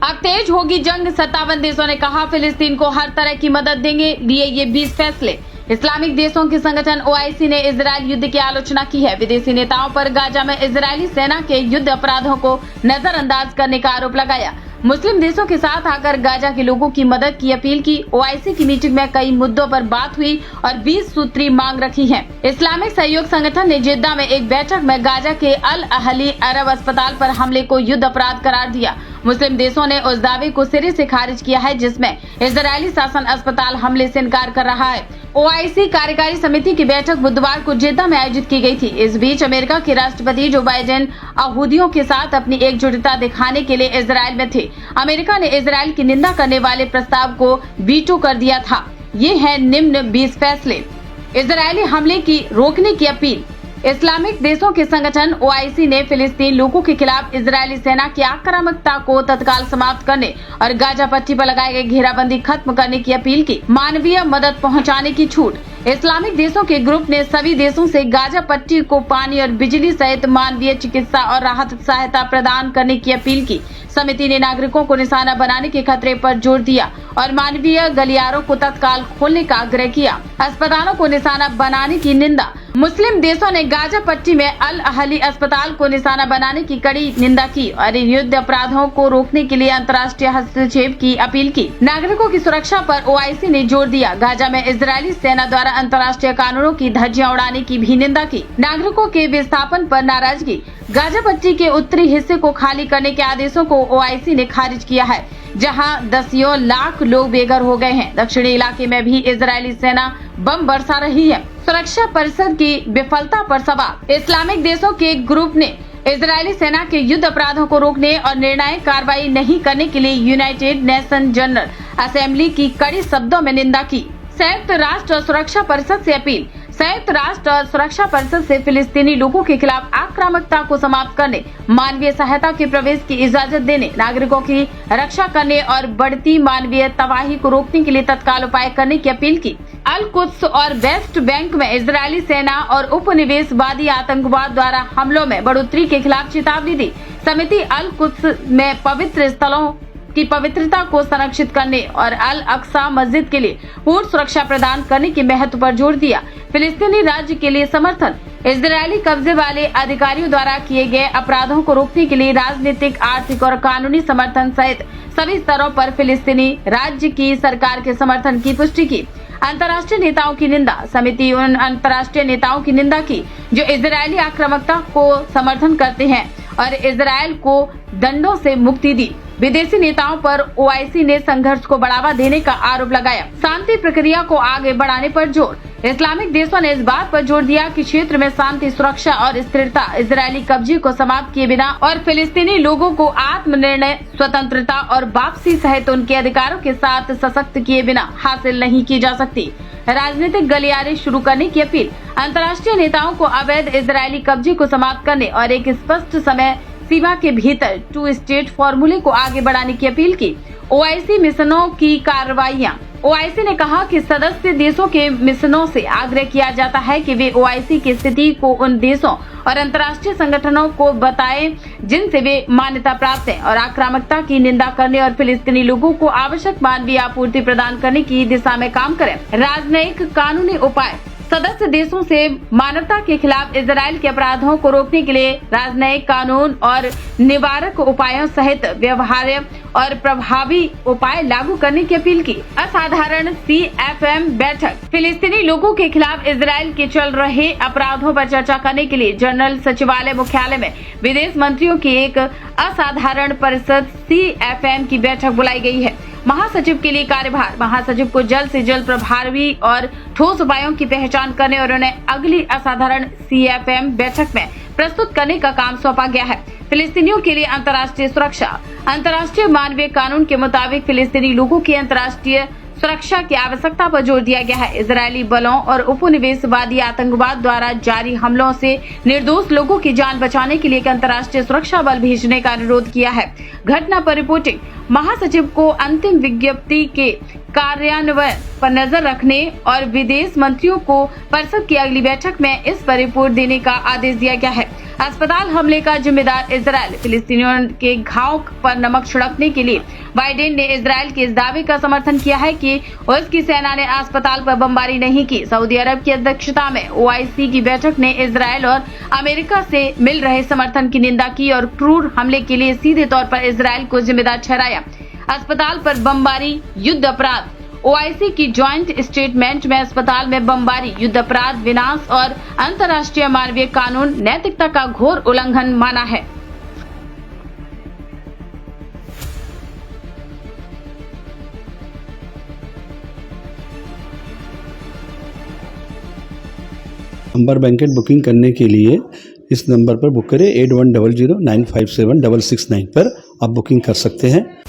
अब तेज होगी जंग, 57 देशों ने कहा फिलिस्तीन को हर तरह की मदद देंगे, लिए ये 20 फैसले। इस्लामिक देशों के संगठन ओआईसी ने इजरायल युद्ध की आलोचना की है। विदेशी नेताओं पर गाजा में इजरायली सेना के युद्ध अपराधों को नजरअंदाज करने का आरोप लगाया। मुस्लिम देशों के साथ आकर गाजा के लोगों की मदद की अपील की। ओआईसी की मीटिंग में कई मुद्दों पर बात हुई और 20 सूत्री मांग रखी है। इस्लामिक सहयोग संगठन ने जिद्दा में एक बैठक में गाजा के अल अहली अरब अस्पताल पर हमले को युद्ध अपराध करार दिया। मुस्लिम देशों ने उस दावे को सिरे से खारिज किया है जिसमें इजरायली शासन अस्पताल हमले से इनकार कर रहा है। ओआईसी कार्यकारी समिति की बैठक बुधवार को जिद्दा में आयोजित की गई थी। इस बीच अमेरिका के राष्ट्रपति जो बाइडेन यहूदियों के साथ अपनी एकजुटता दिखाने के लिए इजरायल में थे। अमेरिका ने इजरायल की निंदा करने वाले प्रस्ताव को वीटो कर दिया था। ये है निम्न 20 फैसले। इजरायली हमले की रोकने की अपील। इस्लामिक देशों के संगठन ओआईसी ने फिलिस्तीन लोगों के खिलाफ इजरायली सेना की आक्रामकता को तत्काल समाप्त करने और गाजा पट्टी पर लगाए गए घेराबंदी खत्म करने की अपील की। मानवीय मदद पहुंचाने की छूट। इस्लामिक देशों के ग्रुप ने सभी देशों से गाजा पट्टी को पानी और बिजली सहित मानवीय चिकित्सा और राहत सहायता प्रदान करने की अपील की। समिति ने नागरिकों को निशाना बनाने के खतरे पर जोर दिया और मानवीय गलियारों को तत्काल खोलने का आग्रह किया। अस्पतालों को निशाना बनाने की निंदा। मुस्लिम देशों ने गाजा पट्टी में अल अहली अस्पताल को निशाना बनाने की कड़ी निंदा की और इन युद्ध अपराधों को रोकने के लिए अंतर्राष्ट्रीय हस्तक्षेप की अपील की। नागरिकों की सुरक्षा पर ओआईसी ने जोर दिया। गाजा में इजरायली सेना द्वारा अंतर्राष्ट्रीय कानूनों की धज्जियां उड़ाने की भी निंदा की। नागरिकों के विस्थापन पर नाराजगी। गाजा पट्टी के उत्तरी हिस्से को खाली करने के आदेशों को ओआईसी ने खारिज किया है, जहां दसियों लाख लोग बेघर हो गए हैं। दक्षिणी इलाके में भी इजरायली सेना बम बरसा रही है। सुरक्षा परिषद की विफलता पर सवाल। इस्लामिक देशों के ग्रुप ने इजरायली सेना के युद्ध अपराधों को रोकने और निर्णायक कार्रवाई नहीं करने के लिए यूनाइटेड नेशन जनरल असेंबली की कड़ी शब्दों में निंदा की। संयुक्त राष्ट्र सुरक्षा परिषद से अपील। संयुक्त राष्ट्र सुरक्षा परिषद से फिलिस्तीनी लोगों के खिलाफ आक्रामकता को समाप्त करने, मानवीय सहायता के प्रवेश की इजाजत देने, नागरिकों की रक्षा करने और बढ़ती मानवीय तबाही को रोकने के लिए तत्काल उपाय करने की अपील की। अल कुद्स और वेस्ट बैंक में इजरायली सेना और उपनिवेशवादी आतंकवाद द्वारा हमलों में बढ़ोतरी के खिलाफ चेतावनी दी। समिति अल कुद्स में पवित्र स्थलों की पवित्रता को संरक्षित करने और अल अक्सा मस्जिद के लिए पूर्ण सुरक्षा प्रदान करने के महत्व पर जोर दिया। फिलिस्तीनी राज्य के लिए समर्थन। इजरायली कब्जे वाले अधिकारियों द्वारा किए गए अपराधों को रोकने के लिए राजनीतिक, आर्थिक और कानूनी समर्थन सहित सभी स्तरों पर फिलिस्तीनी राज्य की सरकार के समर्थन की पुष्टि की। अंतर्राष्ट्रीय नेताओं की निंदा। समिति उन अंतर्राष्ट्रीय नेताओं की निंदा की जो इजरायली आक्रामकता को समर्थन करते हैं और इजरायल को दंडों से मुक्ति दी। विदेशी नेताओं पर ओआईसी ने संघर्ष को बढ़ावा देने का आरोप लगाया। शांति प्रक्रिया को आगे बढ़ाने पर जोर। इस्लामिक देशों ने इस बात पर जोर दिया कि क्षेत्र में शांति, सुरक्षा और स्थिरता इजरायली कब्जे को समाप्त किए बिना और फिलिस्तीनी लोगों को आत्मनिर्णय, स्वतंत्रता और वापसी सहित उनके अधिकारों के साथ सशक्त किए बिना हासिल नहीं की जा सकती। राजनीतिक गलियारे शुरू करने की अपील। अंतर्राष्ट्रीय नेताओं को अवैध इजरायली कब्जे को समाप्त करने और एक स्पष्ट समय सीमा के भीतर 2 स्टेट फॉर्मूले को आगे बढ़ाने की अपील की। ओआईसी मिशनों की कार्रवाइयां। ओआईसी ने कहा कि सदस्य देशों के मिशनों से आग्रह किया जाता है कि वे ओआईसी की स्थिति को उन देशों और अंतर्राष्ट्रीय संगठनों को बताएं जिनसे वे मान्यता प्राप्त हैं और आक्रामकता की निंदा करने और फिलिस्तीनी लोगों को आवश्यक मानवीय आपूर्ति प्रदान करने की दिशा में काम करें। राजनयिक कानूनी उपाय। सदस्य देशों से मानवता के खिलाफ इजरायल के अपराधों को रोकने के लिए राजनयिक कानून और निवारक उपायों सहित व्यवहार्य और प्रभावी उपाय लागू करने की अपील की। असाधारण CFM बैठक। फिलिस्तीनी लोगों के खिलाफ इजरायल के चल रहे अपराधों पर चर्चा करने के लिए जनरल सचिवालय मुख्यालय में विदेश मंत्रियों की एक असाधारण परिषद CFM की बैठक बुलाई गई है। महासचिव के लिए कार्यभार। महासचिव को जल्द से जल्द प्रभावी और ठोस उपायों की पहचान करने और उन्हें अगली असाधारण CFM बैठक में प्रस्तुत करने का काम सौंपा गया है। फिलिस्तीनियों के लिए अंतर्राष्ट्रीय सुरक्षा। अंतर्राष्ट्रीय मानवीय कानून के मुताबिक फिलिस्तीनी लोगों की अंतर्राष्ट्रीय सुरक्षा की आवश्यकता पर जोर दिया गया है। इजरायली बलों और उपनिवेशवादी आतंकवाद द्वारा जारी हमलों से निर्दोष लोगों की जान बचाने के लिए एक अंतर्राष्ट्रीय सुरक्षा बल भेजने का अनुरोध किया है। घटना पर रिपोर्टिंग। महासचिव को अंतिम विज्ञप्ति के कार्यान्वयन पर नजर रखने और विदेश मंत्रियों को परिषद की अगली बैठक में इस पर रिपोर्ट देने का आदेश दिया गया है। अस्पताल हमले का जिम्मेदार इजरायल, फिलिस्तीनियों के घाव पर नमक छिड़कने के लिए बाइडेन ने इजरायल के इस दावे का समर्थन किया है कि उसकी सेना ने अस्पताल पर बमबारी नहीं की। सऊदी अरब की अध्यक्षता में ओआईसी की बैठक ने इजरायल और अमेरिका से मिल रहे समर्थन की निंदा की और क्रूर हमले के लिए सीधे तौर पर इजरायल को जिम्मेदार ठहराया। अस्पताल पर बमबारी युद्ध अपराध। ओआईसी की ज्वाइंट स्टेटमेंट में अस्पताल में बमबारी युद्ध अपराध, विनाश और अंतर्राष्ट्रीय मानवीय कानून नैतिकता का घोर उल्लंघन माना है। नंबर बैंकेट बुकिंग करने के लिए इस नंबर पर बुक करें 8100957669 पर आप बुकिंग कर सकते हैं।